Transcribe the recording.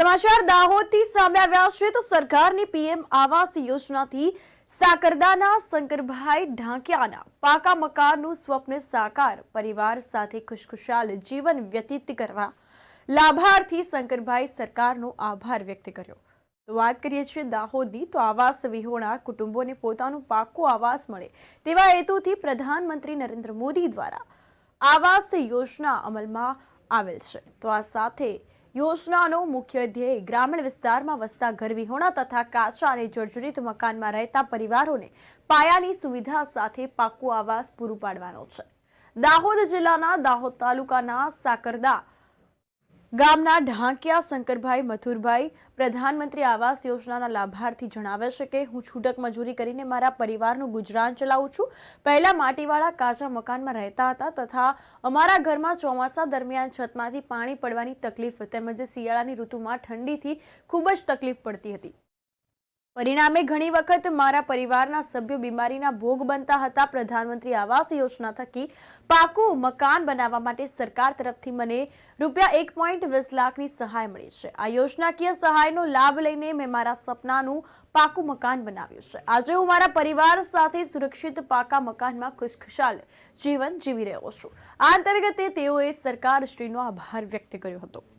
સમાચાર દાહોદથી સામે આવ્યા છે તો સરકારની પીએમ આવાસ યોજનાથી સાકરદાના શંકરભાઈ ઢાંકિયાના પાકા મકાનનું સ્વપ્ન સાકાર, પરિવાર સાથે ખુશખુશાલ જીવન વ્યતીત કરવા લાભાર્થી શંકરભાઈ સરકારનો આભાર વ્યક્ત કર્યો। તો વાત કરીએ છીએ દાહોદની, તો આવાસ વિહોણા કુટુંબોને પોતાનું પાકું આવાસ મળે તેવા હેતુથી પ્રધાનમંત્રી નરેન્દ્ર મોદી દ્વારા આવાસ યોજના અમલમાં આવેલ છે। તો આ સાથે યોજનાનો મુખ્ય ધ્યેય ગ્રામીણ વિસ્તારમાં વસતા ઘર વિહોણા તથા કાચા અને જર્જરિત મકાનમાં રહેતા પરિવારોને પાયાની સુવિધા સાથે પાકું આવાસ પૂરું પાડવાનો છે। દાહોદ જિલ્લાના દાહોદ તાલુકાના સાકરદા ગામના ઢાંકિયા શંકરભાઈ મથુરભાઈ પ્રધાનમંત્રી આવાસ યોજનાના લાભાર્થી જણાવે છે કે હું છૂટક મજૂરી કરીને મારા પરિવારનું ગુજરાન ચલાવું છું। પહેલા માટીવાળા કાચા મકાનમાં રહેતા હતા તથા અમારા ઘરમાં ચોમાસા દરમિયાન છતમાંથી પાણી પડવાની તકલીફ તેમજ શિયાળાની ઋતુમાં ઠંડીથી ખૂબ જ તકલીફ પડતી હતી। પરિણામે ઘણી વખત મારા પરિવારના સભ્યો બીમારીના ભોગ બનતા હતા। પ્રધાનમંત્રી આવાસ યોજના થકી પાકું મકાન બનાવવા માટે સરકાર તરફથી મને ₹1.20 લાખની સહાય મળી છે। આ યોજનાકીય સહાયનો લાભ લઈને મેં મારા સપનાનું પાકું મકાન બનાવ્યું છે। આજે હું મારા પરિવાર સાથે સુરક્ષિત પાકા મકાનમાં ખુશખુશાલ જીવન જીવી રહ્યો છું। આ અંતર્ગતે તેઓએ સરકારશ્રીનો આભાર વ્યક્ત કર્યો હતો।